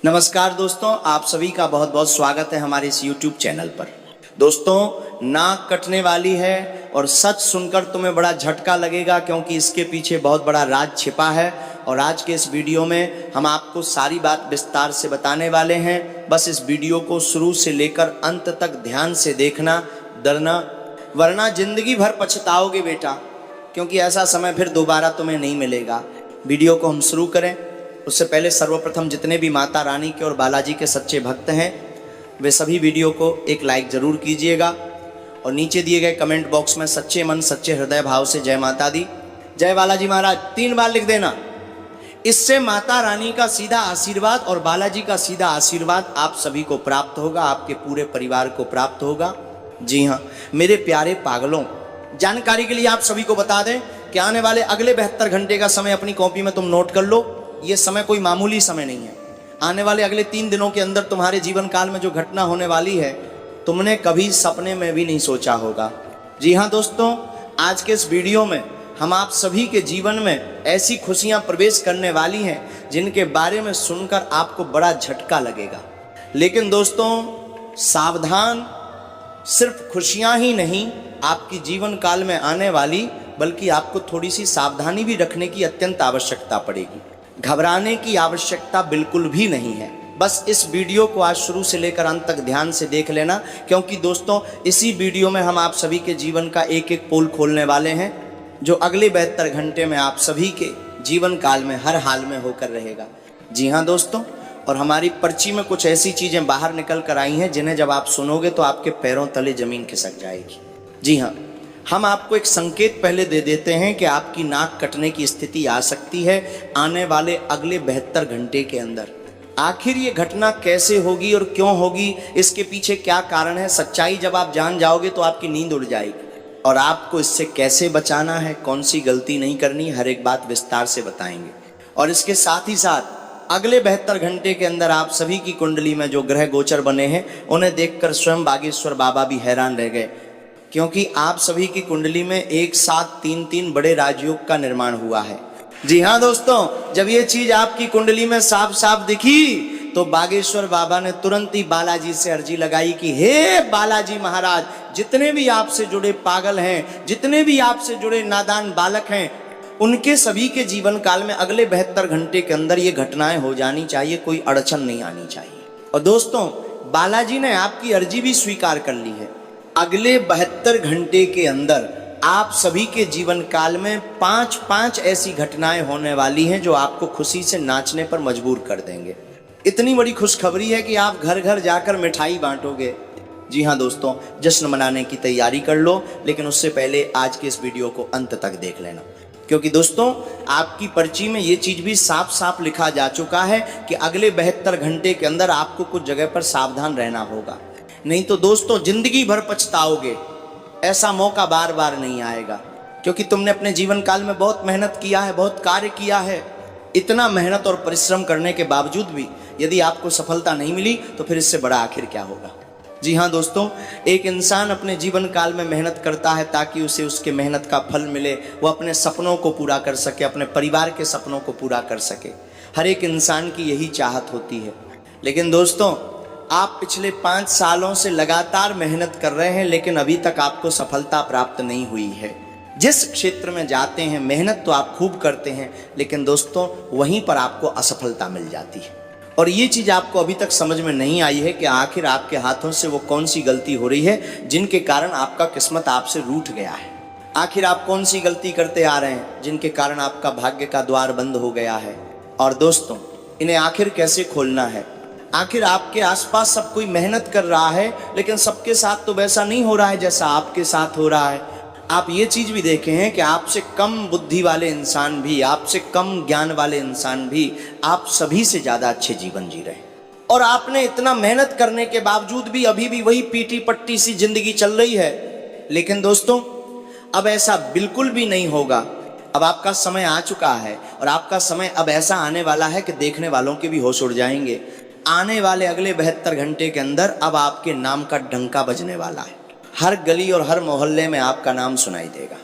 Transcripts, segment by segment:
नमस्कार दोस्तों, आप सभी का बहुत बहुत स्वागत है हमारे इस YouTube चैनल पर। दोस्तों, नाक कटने वाली है और सच सुनकर तुम्हें बड़ा झटका लगेगा क्योंकि इसके पीछे बहुत बड़ा राज छिपा है। और आज के इस वीडियो में हम आपको सारी बात विस्तार से बताने वाले हैं। बस इस वीडियो को शुरू से लेकर अंत तक ध्यान से देखना, डरना, वरना जिंदगी भर पछताओगे बेटा, क्योंकि ऐसा समय फिर दोबारा तुम्हें नहीं मिलेगा। वीडियो को हम शुरू करें उससे पहले सर्वप्रथम जितने भी माता रानी के और बालाजी के सच्चे भक्त हैं वे सभी वीडियो को एक लाइक जरूर कीजिएगा और नीचे दिए गए कमेंट बॉक्स में सच्चे मन सच्चे हृदय भाव से जय माता दी, जय बालाजी महाराज 3 बार लिख देना। इससे माता रानी का सीधा आशीर्वाद और बालाजी का सीधा आशीर्वाद आप सभी को प्राप्त होगा, आपके पूरे परिवार को प्राप्त होगा। जी हाँ मेरे प्यारे पागलों, जानकारी के लिए आप सभी को बता दें कि आने वाले अगले 72 घंटे का समय अपनी कॉपी में तुम नोट कर लो। ये समय कोई मामूली समय नहीं है। आने वाले अगले 3 दिनों के अंदर तुम्हारे जीवन काल में जो घटना होने वाली है तुमने कभी सपने में भी नहीं सोचा होगा। जी हाँ दोस्तों, आज के इस वीडियो में हम आप सभी के जीवन में ऐसी खुशियां प्रवेश करने वाली हैं जिनके बारे में सुनकर आपको बड़ा झटका लगेगा। लेकिन दोस्तों सावधान, सिर्फ खुशियां ही नहीं आपकी जीवन काल में आने वाली, बल्कि आपको थोड़ी सी सावधानी भी रखने की अत्यंत आवश्यकता पड़ेगी। घबराने की आवश्यकता बिल्कुल भी नहीं है। बस इस वीडियो को आज शुरू से लेकर अंत तक ध्यान से देख लेना, क्योंकि दोस्तों इसी वीडियो में हम आप सभी के जीवन का एक एक पोल खोलने वाले हैं जो अगले 72 घंटे में आप सभी के जीवन काल में हर हाल में होकर रहेगा। जी हाँ दोस्तों, और हमारी पर्ची में कुछ ऐसी चीज़ें बाहर निकल कर आई हैं जिन्हें जब आप सुनोगे तो आपके पैरों तले जमीन खिसक जाएगी। जी हाँ, हम आपको एक संकेत पहले दे देते हैं कि आपकी नाक कटने की स्थिति आ सकती है आने वाले अगले 72 घंटे के अंदर। आखिर ये घटना कैसे होगी और क्यों होगी, इसके पीछे क्या कारण है, सच्चाई जब आप जान जाओगे तो आपकी नींद उड़ जाएगी। और आपको इससे कैसे बचाना है, कौन सी गलती नहीं करनी, हर एक बात विस्तार से बताएंगे। और इसके साथ ही साथ अगले 72 घंटे के अंदर आप सभी की कुंडली में जो ग्रह गोचर बने हैं उन्हें देखकर स्वयं बागेश्वर बाबा भी हैरान रह गए, क्योंकि आप सभी की कुंडली में एक साथ 3 बड़े राजयोग का निर्माण हुआ है। जी हाँ दोस्तों, जब ये चीज आपकी कुंडली में साफ साफ दिखी तो बागेश्वर बाबा ने तुरंत ही बालाजी से अर्जी लगाई कि हे बालाजी महाराज, जितने भी आपसे जुड़े पागल हैं, जितने भी आपसे जुड़े नादान बालक हैं, उनके सभी के जीवन काल में अगले 72 घंटे के अंदर ये घटनाएं हो जानी चाहिए, कोई अड़चन नहीं आनी चाहिए। और दोस्तों बालाजी ने आपकी अर्जी भी स्वीकार कर ली है। अगले 72 घंटे के अंदर आप सभी के जीवन काल में 5 ऐसी घटनाएं होने वाली हैं जो आपको खुशी से नाचने पर मजबूर कर देंगे। इतनी बड़ी खुशखबरी है कि आप घर घर जाकर मिठाई बांटोगे। जी हाँ दोस्तों, जश्न मनाने की तैयारी कर लो, लेकिन उससे पहले आज के इस वीडियो को अंत तक देख लेना, क्योंकि दोस्तों आपकी पर्ची में ये चीज भी साफ साफ लिखा जा चुका है कि अगले 72 घंटे के अंदर आपको कुछ जगह पर सावधान रहना होगा, नहीं तो दोस्तों जिंदगी भर पछताओगे। ऐसा मौका बार बार नहीं आएगा, क्योंकि तुमने अपने जीवन काल में बहुत मेहनत किया है, बहुत कार्य किया है। इतना मेहनत और परिश्रम करने के बावजूद भी यदि आपको सफलता नहीं मिली तो फिर इससे बड़ा आखिर क्या होगा। जी हाँ दोस्तों, एक इंसान अपने जीवन काल में मेहनत करता है ताकि उसे उसके मेहनत का फल मिले, वो अपने सपनों को पूरा कर सके, अपने परिवार के सपनों को पूरा कर सके। हर एक इंसान की यही चाहत होती है। लेकिन दोस्तों आप पिछले 5 सालों से लगातार मेहनत कर रहे हैं, लेकिन अभी तक आपको सफलता प्राप्त नहीं हुई है। जिस क्षेत्र में जाते हैं मेहनत तो आप खूब करते हैं, लेकिन दोस्तों वहीं पर आपको असफलता मिल जाती है। और ये चीज़ आपको अभी तक समझ में नहीं आई है कि आखिर आपके हाथों से वो कौन सी गलती हो रही है जिनके कारण आपका किस्मत आपसे रूठ गया है। आखिर आप कौन सी गलती करते आ रहे हैं जिनके कारण आपका भाग्य का द्वार बंद हो गया है। और दोस्तों इन्हें आखिर कैसे खोलना है। आखिर आपके आसपास सब कोई मेहनत कर रहा है, लेकिन सबके साथ तो वैसा नहीं हो रहा है जैसा आपके साथ हो रहा है। आप ये चीज़ भी देखे हैं कि आपसे कम बुद्धि वाले इंसान भी, आपसे कम ज्ञान वाले इंसान भी आप सभी से ज़्यादा अच्छे जीवन जी रहे हैं। और आपने इतना मेहनत करने के बावजूद भी अभी भी वही पीटी पट्टी सी जिंदगी चल रही है। लेकिन दोस्तों अब ऐसा बिल्कुल भी नहीं होगा। अब आपका समय आ चुका है और आपका समय अब ऐसा आने वाला है कि देखने वालों के भी होश उड़ जाएंगे। आने वाले अगले 72 घंटे के अंदर अब आपके नाम का डंका बजने वाला है। हर गली और हर मोहल्ले में आपका नाम सुनाई देगा,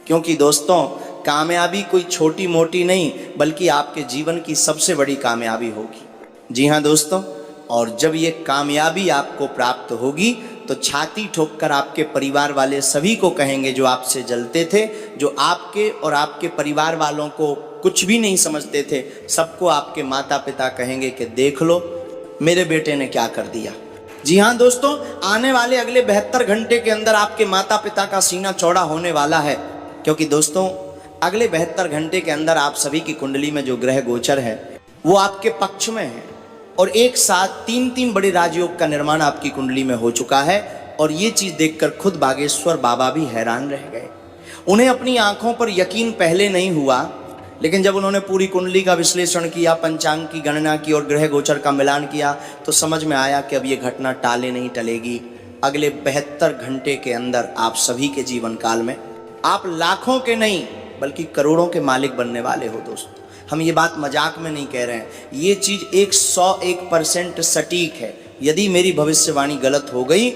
क्योंकि दोस्तों कामयाबी कोई छोटी मोटी नहीं बल्कि आपके जीवन की सबसे बड़ी कामयाबी होगी। जी हाँ दोस्तों, और जब ये कामयाबी आपको प्राप्त होगी तो छाती ठोककर आपके परिवार वाले सभी को कहेंगे जो आपसे जलते थे, जो आपके और आपके परिवार वालों को कुछ भी नहीं समझते थे, सबको आपके माता पिता कहेंगे कि देख लो मेरे बेटे ने क्या कर दिया। जी हाँ दोस्तों, आने वाले अगले 72 घंटे के अंदर आपके माता पिता का सीना चौड़ा होने वाला है, क्योंकि दोस्तों अगले 72 घंटे के अंदर आप सभी की कुंडली में जो ग्रह गोचर है वो आपके पक्ष में है और एक साथ 3 बड़े राजयोग का निर्माण आपकी कुंडली में हो चुका है। और ये चीज देखकर खुद बागेश्वर बाबा भी हैरान रह गए। उन्हें अपनी आंखों पर यकीन पहले नहीं हुआ, लेकिन जब उन्होंने पूरी कुंडली का विश्लेषण किया, पंचांग की गणना की और ग्रह गोचर का मिलान किया तो समझ में आया कि अब ये घटना टाले नहीं टलेगी। अगले 72 घंटे के अंदर आप सभी के जीवन काल में आप लाखों के नहीं बल्कि करोड़ों के मालिक बनने वाले हो। दोस्तों हम ये बात मजाक में नहीं कह रहे हैं, ये चीज 101% सटीक है। यदि मेरी भविष्यवाणी गलत हो गई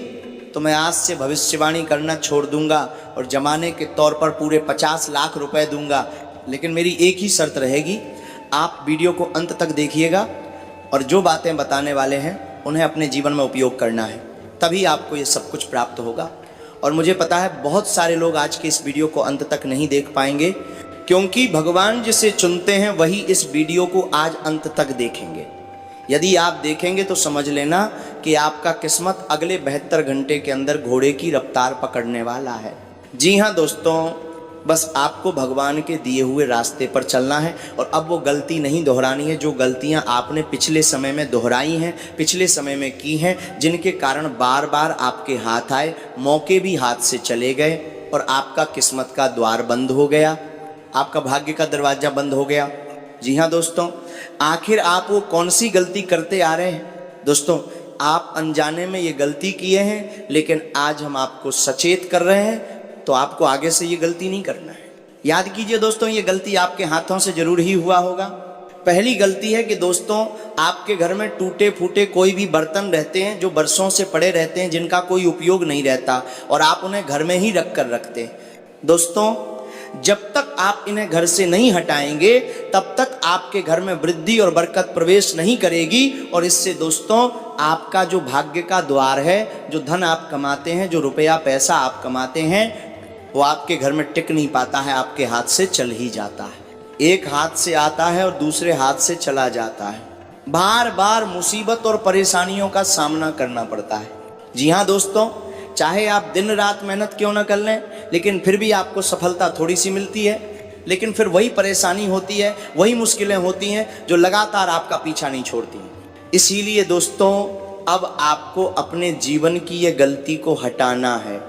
तो मैं आज से भविष्यवाणी करना छोड़ दूंगा और जमाने के तौर पर पूरे 50 लाख रुपए दूंगा, लेकिन मेरी एक ही शर्त रहेगी, आप वीडियो को अंत तक देखिएगा और जो बातें बताने वाले हैं उन्हें अपने जीवन में उपयोग करना है, तभी आपको ये सब कुछ प्राप्त होगा। और मुझे पता है बहुत सारे लोग आज के इस वीडियो को अंत तक नहीं देख पाएंगे, क्योंकि भगवान जिसे चुनते हैं वही इस वीडियो को आज अंत तक देखेंगे। यदि आप देखेंगे तो समझ लेना कि आपका किस्मत अगले 72 घंटे के अंदर घोड़े की रफ्तार पकड़ने वाला है। जी हाँ दोस्तों, बस आपको भगवान के दिए हुए रास्ते पर चलना है और अब वो गलती नहीं दोहरानी है जो गलतियां आपने पिछले समय में दोहराई हैं, पिछले समय में की हैं, जिनके कारण बार बार आपके हाथ आए, मौके भी हाथ से चले गए और आपका किस्मत का द्वार बंद हो गया, आपका भाग्य का दरवाजा बंद हो गया। जी हाँ दोस्तों, आखिर आप वो कौन सी गलती करते आ रहे हैं? दोस्तों आप अनजाने में ये गलती किए हैं, लेकिन आज हम आपको सचेत कर रहे हैं तो आपको आगे से ये गलती नहीं करना है। याद कीजिए दोस्तों, ये गलती आपके हाथों से जरूर ही हुआ होगा। पहली गलती है कि दोस्तों आपके घर में टूटे फूटे कोई भी बर्तन रहते हैं जो बरसों से पड़े रहते हैं, जिनका कोई उपयोग नहीं रहता और आप उन्हें घर में ही रख कर रखते हैं। दोस्तों जब तक आप इन्हें घर से नहीं हटाएंगे तब तक आपके घर में वृद्धि और बरकत प्रवेश नहीं करेगी और इससे दोस्तों आपका जो भाग्य का द्वार है, जो धन आप कमाते हैं, जो रुपया पैसा आप कमाते हैं, वो आपके घर में टिक नहीं पाता है, आपके हाथ से चल ही जाता है। एक हाथ से आता है और दूसरे हाथ से चला जाता है। बार बार मुसीबत और परेशानियों का सामना करना पड़ता है। जी हाँ दोस्तों, चाहे आप दिन रात मेहनत क्यों ना कर लें, लेकिन फिर भी आपको सफलता थोड़ी सी मिलती है, लेकिन फिर वही परेशानी होती है, वही मुश्किलें होती हैं जो लगातार आपका पीछा नहीं छोड़ती हैं। इसीलिए दोस्तों अब आपको अपने जीवन की ये गलती को हटाना है।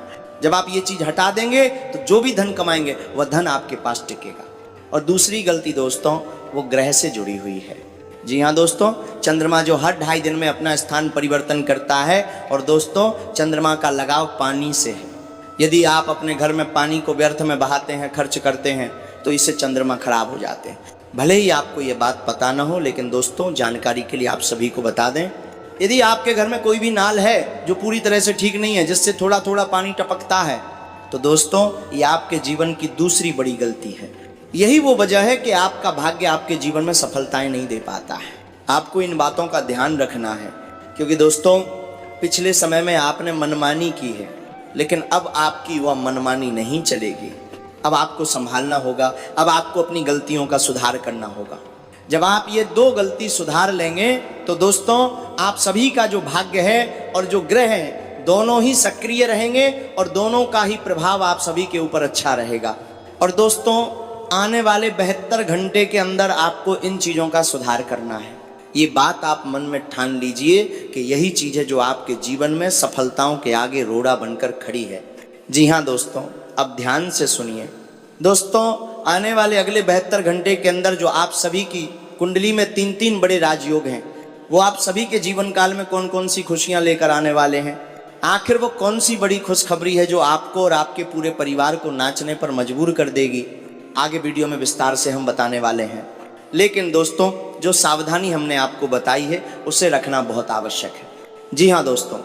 जब आप ये चीज़ हटा देंगे तो जो भी धन कमाएंगे वह धन आपके पास टिकेगा। और दूसरी गलती दोस्तों वो ग्रह से जुड़ी हुई है। जी हाँ दोस्तों, चंद्रमा जो हर 2.5 दिन में अपना स्थान परिवर्तन करता है और दोस्तों चंद्रमा का लगाव पानी से है। यदि आप अपने घर में पानी को व्यर्थ में बहाते हैं, खर्च करते हैं, तो इससे चंद्रमा खराब हो जाते हैं। भले ही आपको ये बात पता ना हो, लेकिन दोस्तों जानकारी के लिए आप सभी को बता दें, यदि आपके घर में कोई भी नाल है जो पूरी तरह से ठीक नहीं है, जिससे थोड़ा थोड़ा पानी टपकता है, तो दोस्तों ये आपके जीवन की दूसरी बड़ी गलती है। यही वो वजह है कि आपका भाग्य आपके जीवन में सफलताएं नहीं दे पाता है। आपको इन बातों का ध्यान रखना है, क्योंकि दोस्तों पिछले समय में आपने मनमानी की है, लेकिन अब आपकी वह मनमानी नहीं चलेगी। अब आपको संभालना होगा, अब आपको अपनी गलतियों का सुधार करना होगा। जब आप ये 2 गलती सुधार लेंगे तो दोस्तों आप सभी का जो भाग्य है और जो ग्रह है दोनों ही सक्रिय रहेंगे और दोनों का ही प्रभाव आप सभी के ऊपर अच्छा रहेगा। और दोस्तों आने वाले 72 घंटे के अंदर आपको इन चीज़ों का सुधार करना है। ये बात आप मन में ठान लीजिए कि यही चीज़ है जो आपके जीवन में सफलताओं के आगे रोड़ा बनकर खड़ी है। जी हाँ दोस्तों, अब ध्यान से सुनिए। दोस्तों आने वाले अगले 72 घंटे के अंदर जो आप सभी की कुंडली में 3 बड़े राजयोग हैं, वो आप सभी के जीवन काल में कौन कौन सी खुशियां लेकर आने वाले हैं। आखिर वो कौन सी बड़ी खुशखबरी है जो आपको और आपके पूरे परिवार को नाचने पर मजबूर कर देगी, आगे वीडियो में विस्तार से हम बताने वाले हैं। लेकिन दोस्तों जो सावधानी हमने आपको बताई है उसे रखना बहुत आवश्यक है। जी हाँ दोस्तों,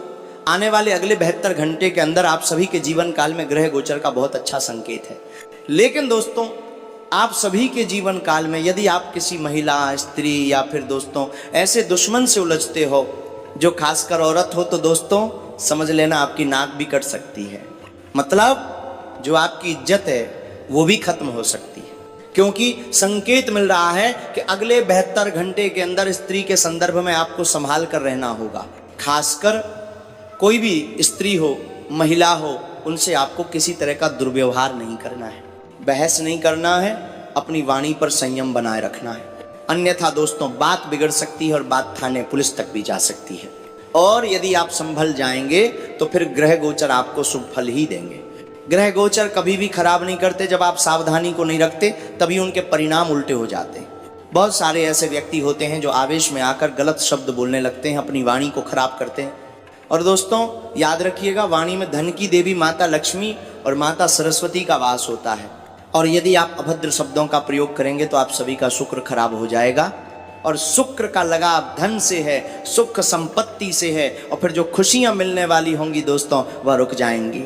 आने वाले अगले 72 घंटे के अंदर आप सभी के जीवन काल में ग्रह गोचर का बहुत अच्छा संकेत है। लेकिन दोस्तों आप सभी के जीवन काल में यदि आप किसी महिला, स्त्री या फिर दोस्तों ऐसे दुश्मन से उलझते हो जो खासकर औरत हो, तो दोस्तों समझ लेना आपकी नाक भी कट सकती है। मतलब जो आपकी इज्जत है वो भी खत्म हो सकती है, क्योंकि संकेत मिल रहा है कि अगले 72 घंटे के अंदर स्त्री के संदर्भ में आपको संभाल कर रहना होगा। खासकर कोई भी स्त्री हो, महिला हो, उनसे आपको किसी तरह का दुर्व्यवहार नहीं करना है, बहस नहीं करना है, अपनी वाणी पर संयम बनाए रखना है। अन्यथा दोस्तों बात बिगड़ सकती है और बात थाने पुलिस तक भी जा सकती है। और यदि आप संभल जाएंगे तो फिर ग्रह गोचर आपको शुभ फल ही देंगे। ग्रह गोचर कभी भी खराब नहीं करते, जब आप सावधानी को नहीं रखते तभी उनके परिणाम उल्टे हो जाते हैं। बहुत सारे ऐसे व्यक्ति होते हैं जो आवेश में आकर गलत शब्द बोलने लगते हैं, अपनी वाणी को खराब करते हैं। और दोस्तों याद रखिएगा, वाणी में धन की देवी माता लक्ष्मी और माता सरस्वती का वास होता है, और यदि आप अभद्र शब्दों का प्रयोग करेंगे तो आप सभी का शुक्र खराब हो जाएगा। और शुक्र का लगाव धन से है, सुख संपत्ति से है, और फिर जो खुशियां मिलने वाली होंगी दोस्तों वह रुक जाएंगी।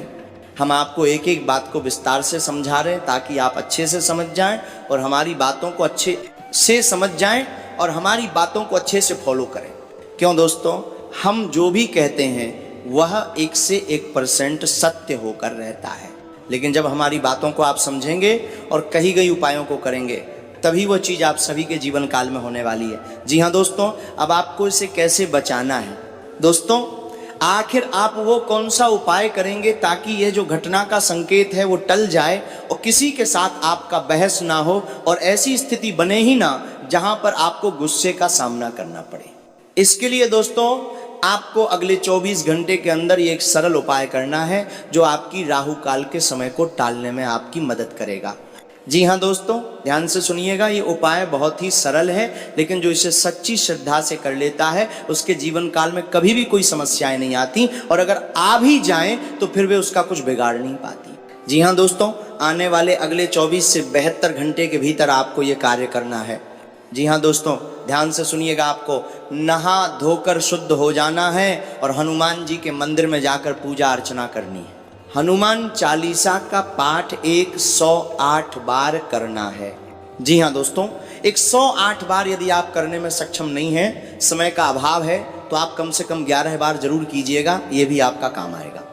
हम आपको एक एक बात को विस्तार से समझा रहे हैं ताकि आप अच्छे से समझ जाएं और हमारी बातों को अच्छे से समझ जाएं और हमारी बातों को अच्छे से फॉलो करें। क्यों दोस्तों, हम जो भी कहते हैं वह 1 से 1% सत्य होकर रहता है, लेकिन जब हमारी बातों को आप समझेंगे और कही गई उपायों को करेंगे तभी वो चीज़ आप सभी के जीवन काल में होने वाली है। जी हाँ दोस्तों, अब आपको इसे कैसे बचाना है? दोस्तों आखिर आप वो कौन सा उपाय करेंगे ताकि ये जो घटना का संकेत है वो टल जाए और किसी के साथ आपका बहस ना हो और ऐसी स्थिति बने ही ना जहां पर आपको गुस्से का सामना करना पड़े? इसके लिए दोस्तों आपको अगले 24 घंटे के अंदर ये एक सरल उपाय करना है जो आपकी राहु काल के समय को टालने में आपकी मदद करेगा। जी हाँ दोस्तों, ध्यान से सुनिएगा, ये उपाय बहुत ही सरल है, लेकिन जो इसे सच्ची श्रद्धा से कर लेता है उसके जीवन काल में कभी भी कोई समस्याएं नहीं आती, और अगर आ भी जाएं तो फिर वे उसका कुछ बिगाड़ नहीं पाती। जी हाँ दोस्तों, आने वाले अगले 24 से 72 घंटे के भीतर आपको ये कार्य करना है। जी हाँ दोस्तों, ध्यान से सुनिएगा, आपको नहा धोकर शुद्ध हो जाना है और हनुमान जी के मंदिर में जाकर पूजा अर्चना करनी है। हनुमान चालीसा का पाठ 108 बार करना है। जी हाँ दोस्तों, 108 बार यदि आप करने में सक्षम नहीं हैं, समय का अभाव है, तो आप कम से कम 11 बार जरूर कीजिएगा, ये भी आपका काम आएगा।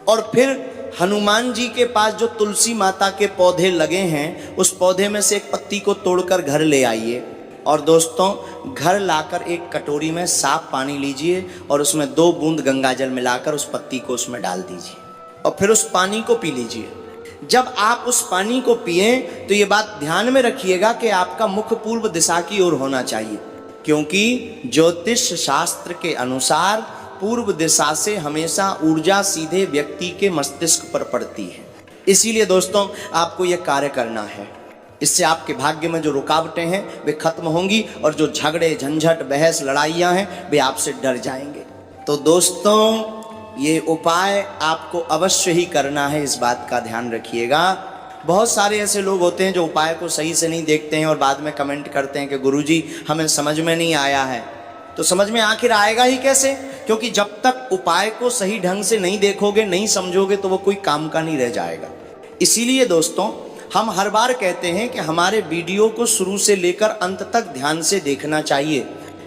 और फिर हनुमान जी के पास जो तुलसी माता के पौधे लगे हैं उस पौधे में से एक पत्ती को तोड़कर घर ले आइए, और दोस्तों घर लाकर एक कटोरी में साफ पानी लीजिए और उसमें 2 बूंद गंगा जल मिलाकर उस पत्ती को उसमें डाल दीजिए और फिर उस पानी को पी लीजिए। जब आप उस पानी को पिए तो ये बात ध्यान में रखिएगा कि आपका मुख पूर्व दिशा की ओर होना चाहिए, क्योंकि ज्योतिष शास्त्र के अनुसार पूर्व दिशा से हमेशा ऊर्जा सीधे व्यक्ति के मस्तिष्क पर पड़ती है। इसीलिए दोस्तों आपको यह कार्य करना है, इससे आपके भाग्य में जो रुकावटें हैं वे खत्म होंगी और जो झगड़े झंझट बहस लड़ाइयाँ हैं वे आपसे डर जाएंगे। तो दोस्तों ये उपाय आपको अवश्य ही करना है, इस बात का ध्यान रखिएगा। बहुत सारे ऐसे लोग होते हैं जो उपाय को सही से नहीं देखते हैं और बाद में कमेंट करते हैं कि गुरुजी हमें समझ में नहीं आया है। तो समझ में आखिर आएगा ही कैसे? क्योंकि जब तक उपाय को सही ढंग से नहीं देखोगे, नहीं समझोगे, तो वो कोई काम का नहीं रह जाएगा। इसीलिए दोस्तों हम हर बार कहते हैं कि हमारे वीडियो को शुरू से लेकर अंत तक ध्यान से देखना चाहिए,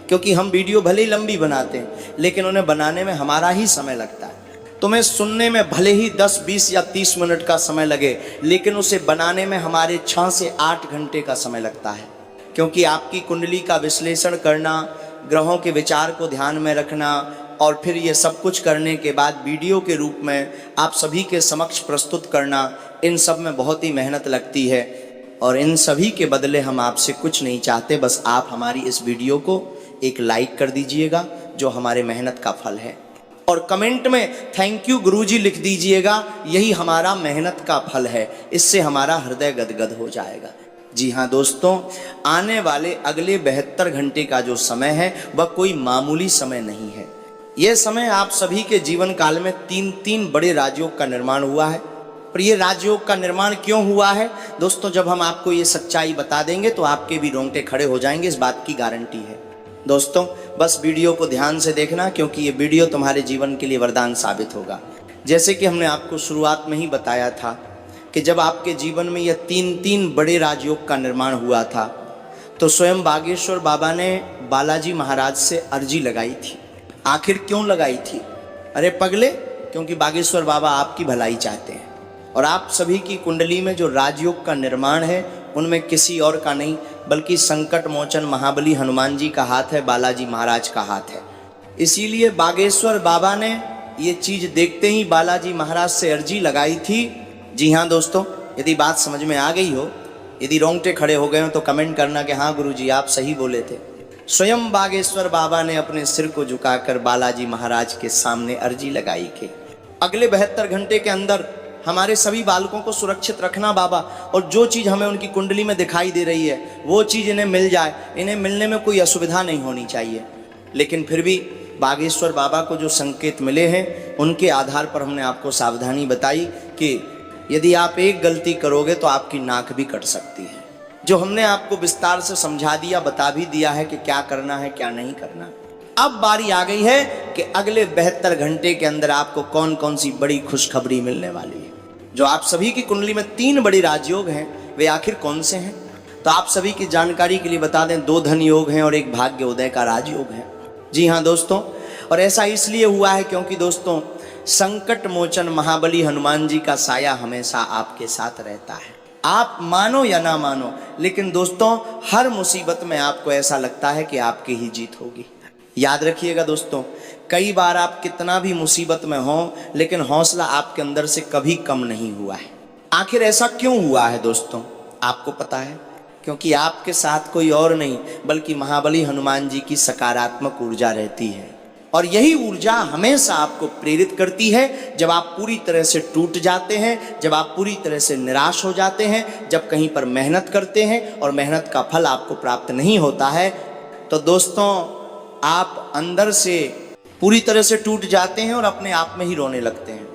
क्योंकि हम वीडियो भले ही लंबी बनाते हैं लेकिन उन्हें बनाने में हमारा ही समय लगता है। तुम्हें सुनने में भले ही 10, 20 या 30 मिनट का समय लगे, लेकिन उसे बनाने में हमारे 6 से 8 घंटे का समय लगता है, क्योंकि आपकी कुंडली का विश्लेषण करना, ग्रहों के विचार को ध्यान में रखना और फिर ये सब कुछ करने के बाद वीडियो के रूप में आप सभी के समक्ष प्रस्तुत करना, इन सब में बहुत ही मेहनत लगती है। और इन सभी के बदले हम आपसे कुछ नहीं चाहते, बस आप हमारी इस वीडियो को एक लाइक कर दीजिएगा जो हमारे मेहनत का फल है, और कमेंट में थैंक यू गुरुजी लिख दीजिएगा, यही हमारा मेहनत का फल है। इससे हमारा हृदय गदगद हो जाएगा। जी हाँ दोस्तों, आने वाले अगले 72 घंटे का जो समय है वह कोई मामूली समय नहीं है। यह समय आप सभी के जीवन काल में 3 बड़े राजयोग का निर्माण हुआ है। पर यह राजयोग का निर्माण क्यों हुआ है दोस्तों, जब हम आपको ये सच्चाई बता देंगे तो आपके भी रोंगटे खड़े हो जाएंगे, इस बात की गारंटी है। दोस्तों बस वीडियो को ध्यान से देखना, क्योंकि ये वीडियो तुम्हारे जीवन के लिए वरदान साबित होगा। जैसे कि हमने आपको शुरुआत में ही बताया था, कि जब आपके जीवन में यह तीन बड़े राजयोग का निर्माण हुआ था तो स्वयं बागेश्वर बाबा ने बालाजी महाराज से अर्जी लगाई थी। आखिर क्यों लगाई थी? अरे पगले, क्योंकि बागेश्वर बाबा आपकी भलाई चाहते हैं और आप सभी की कुंडली में जो राजयोग का निर्माण है उनमें किसी और का नहीं बल्कि संकट मोचन महाबली हनुमान जी का हाथ है, बालाजी महाराज का हाथ है। इसीलिए बागेश्वर बाबा ने ये चीज देखते ही बालाजी महाराज से अर्जी लगाई थी। जी हाँ दोस्तों, यदि बात समझ में आ गई हो, यदि रोंगटे खड़े हो गए हो तो कमेंट करना कि हाँ गुरुजी आप सही बोले थे। स्वयं बागेश्वर बाबा ने अपने सिर को झुकाकर बालाजी महाराज के सामने अर्जी लगाई कि अगले 72 घंटे के अंदर हमारे सभी बालकों को सुरक्षित रखना बाबा, और जो चीज़ हमें उनकी कुंडली में दिखाई दे रही है वो चीज़ इन्हें मिल जाए, इन्हें मिलने में कोई असुविधा नहीं होनी चाहिए। लेकिन फिर भी बागेश्वर बाबा को जो संकेत मिले हैं उनके आधार पर हमने आपको सावधानी बताई कि यदि आप एक गलती करोगे तो आपकी नाक भी कट सकती है। जो हमने आपको विस्तार से समझा दिया, बता भी दिया है कि क्या करना है क्या नहीं करना। अब बारी आ गई है कि अगले 72 घंटे के अंदर आपको कौन कौन सी बड़ी खुशखबरी मिलने वाली है। जो आप सभी की कुंडली में 3 बड़े राजयोग हैं वे आखिर कौन से हैं? तो आप सभी की जानकारी के लिए बता दें, 2 धन योग हैं और 1 भाग्य उदय का राजयोग है। जी हाँ दोस्तों, और ऐसा इसलिए हुआ है क्योंकि दोस्तों संकट मोचन महाबली हनुमान जी का साया हमेशा आपके साथ रहता है। आप मानो या ना मानो, लेकिन दोस्तों हर मुसीबत में आपको ऐसा लगता है कि आपकी ही जीत होगी। याद रखिएगा दोस्तों, कई बार आप कितना भी मुसीबत में हो लेकिन हौसला आपके अंदर से कभी कम नहीं हुआ है। आखिर ऐसा क्यों हुआ है दोस्तों? आपको पता है? क्योंकि आपके साथ कोई और नहीं बल्कि महाबली हनुमान जी की सकारात्मक ऊर्जा रहती है, और यही ऊर्जा हमेशा आपको प्रेरित करती है जब आप पूरी तरह से टूट जाते हैं, जब आप पूरी तरह से निराश हो जाते हैं, जब कहीं पर मेहनत करते हैं और मेहनत का फल आपको प्राप्त नहीं होता है। तो दोस्तों आप अंदर से पूरी तरह से टूट जाते हैं और अपने आप में ही रोने लगते हैं।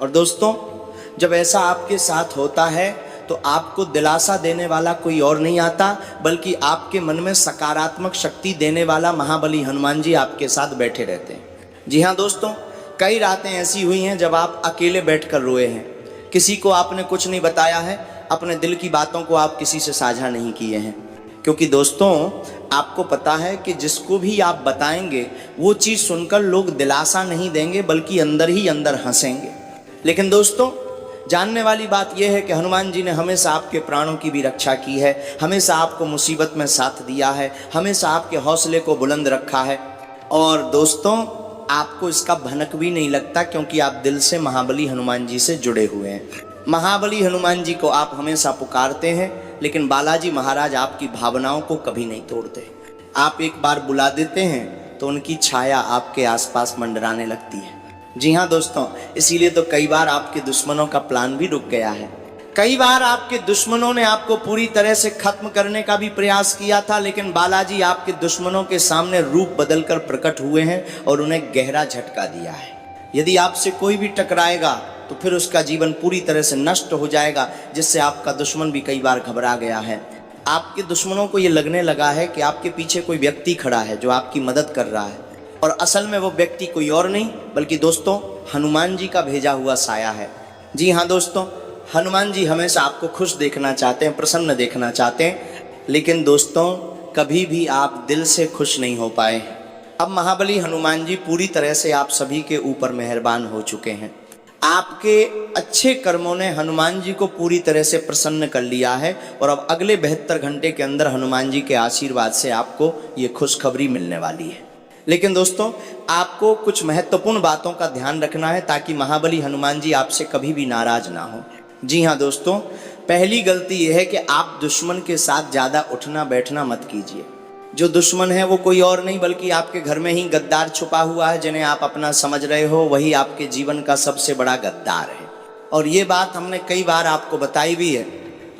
और दोस्तों जब ऐसा आपके साथ होता है तो आपको दिलासा देने वाला कोई और नहीं आता बल्कि आपके मन में सकारात्मक शक्ति देने वाला महाबली हनुमान जी आपके साथ बैठे रहते हैं। जी हाँ दोस्तों, कई रातें ऐसी हुई हैं जब आप अकेले बैठकर रोए हैं। किसी को आपने कुछ नहीं बताया है, अपने दिल की बातों को आप किसी से साझा नहीं किए हैं, क्योंकि दोस्तों आपको पता है कि जिसको भी आप बताएंगे वो चीज़ सुनकर लोग दिलासा नहीं देंगे बल्कि अंदर ही अंदर हंसेंगे। लेकिन दोस्तों जानने वाली बात यह है कि हनुमान जी ने हमेशा आपके प्राणों की भी रक्षा की है, हमेशा आपको मुसीबत में साथ दिया है, हमेशा आपके हौसले को बुलंद रखा है। और दोस्तों आपको इसका भनक भी नहीं लगता क्योंकि आप दिल से महाबली हनुमान जी से जुड़े हुए हैं। महाबली हनुमान जी को आप हमेशा पुकारते हैं, लेकिन बालाजी महाराज आपकी भावनाओं को कभी नहीं तोड़ते। आप एक बार बुला देते हैं तो उनकी छाया आपके आसपास मंडराने लगती है। जी हाँ दोस्तों, इसीलिए तो कई बार आपके दुश्मनों का प्लान भी रुक गया है। कई बार आपके दुश्मनों ने आपको पूरी तरह से खत्म करने का भी प्रयास किया था, लेकिन बालाजी आपके दुश्मनों के सामने रूप बदलकर प्रकट हुए हैं और उन्हें गहरा झटका दिया है। यदि आपसे कोई भी टकराएगा तो फिर उसका जीवन पूरी तरह से नष्ट हो जाएगा, जिससे आपका दुश्मन भी कई बार घबरा गया है। आपके दुश्मनों को ये लगने लगा है कि आपके पीछे कोई व्यक्ति खड़ा है जो आपकी मदद कर रहा है, और असल में वो व्यक्ति कोई और नहीं बल्कि दोस्तों हनुमान जी का भेजा हुआ साया है। जी हाँ दोस्तों, हनुमान जी हमेशा आपको खुश देखना चाहते हैं, प्रसन्न देखना चाहते हैं, लेकिन दोस्तों कभी भी आप दिल से खुश नहीं हो पाए। अब महाबली हनुमान जी पूरी तरह से आप सभी के ऊपर मेहरबान हो चुके हैं। आपके अच्छे कर्मों ने हनुमान जी को पूरी तरह से प्रसन्न कर लिया है, और अब अगले 72 घंटे के अंदर हनुमान जी के आशीर्वाद से आपको ये खुशखबरी मिलने वाली है। लेकिन दोस्तों आपको कुछ महत्वपूर्ण बातों का ध्यान रखना है ताकि महाबली हनुमान जी आपसे कभी भी नाराज ना हो। जी हाँ दोस्तों, पहली गलती यह है कि आप दुश्मन के साथ ज़्यादा उठना बैठना मत कीजिए। जो दुश्मन है वो कोई और नहीं बल्कि आपके घर में ही गद्दार छुपा हुआ है, जिन्हें आप अपना समझ रहे हो, वही आपके जीवन का सबसे बड़ा गद्दार है। और ये बात हमने कई बार आपको बताई भी है,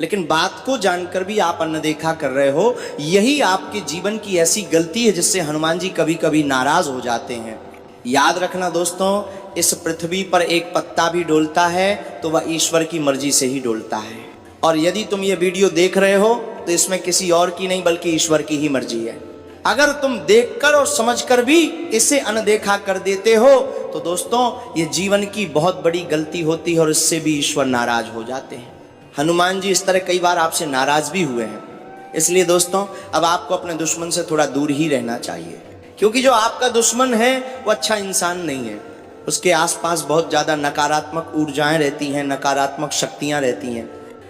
लेकिन बात को जानकर भी आप अनदेखा कर रहे हो। यही आपके जीवन की ऐसी गलती है जिससे हनुमान जी कभी कभी नाराज हो जाते हैं। याद रखना दोस्तों, इस पृथ्वी पर एक पत्ता भी डोलता है तो वह ईश्वर की मर्जी से ही डोलता है। और यदि तुम ये वीडियो देख रहे हो तो इसमें किसी और की नहीं बल्कि ईश्वर की ही मर्जी है। अगर तुम देखकर और समझकर भी इसे अनदेखा कर देते हो तो दोस्तों ये जीवन की बहुत बड़ी गलती होती है और इससे भी ईश्वर नाराज हो जाते हैं। हनुमान जी इस तरह कई बार आपसे नाराज भी हुए हैं। इसलिए दोस्तों अब आपको अपने दुश्मन से थोड़ा दूर ही रहना चाहिए, क्योंकि जो आपका दुश्मन है वो अच्छा इंसान नहीं है। उसके आसपास बहुत ज़्यादा नकारात्मक ऊर्जाएं रहती हैं, नकारात्मक शक्तियां रहती हैं,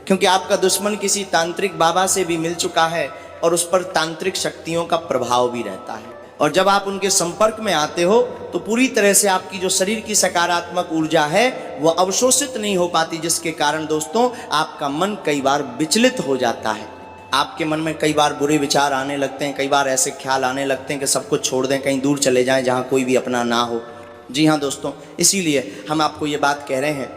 क्योंकि आपका दुश्मन किसी तांत्रिक बाबा से भी मिल चुका है और उस पर तांत्रिक शक्तियों का प्रभाव भी रहता है। और जब आप उनके संपर्क में आते हो तो पूरी तरह से आपकी जो शरीर की सकारात्मक ऊर्जा है वो अवशोषित नहीं हो पाती, जिसके कारण दोस्तों आपका मन कई बार विचलित हो जाता है। आपके मन में कई बार बुरे विचार आने लगते हैं, कई बार ऐसे ख्याल आने लगते हैं कि सब कुछ छोड़ दें, कहीं दूर चले जाएं जहां कोई भी अपना ना हो। जी हाँ दोस्तों, इसीलिए हम आपको ये बात कह रहे हैं।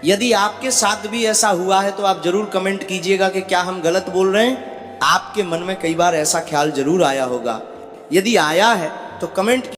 यदि आपके साथ भी ऐसा हुआ है तो आप जरूर कमेंट कीजिएगा कि क्या हम गलत बोल रहे हैं। आपके मन में कई बार ऐसा ख्याल जरूर आया होगा। यदि आया है तो कमेंट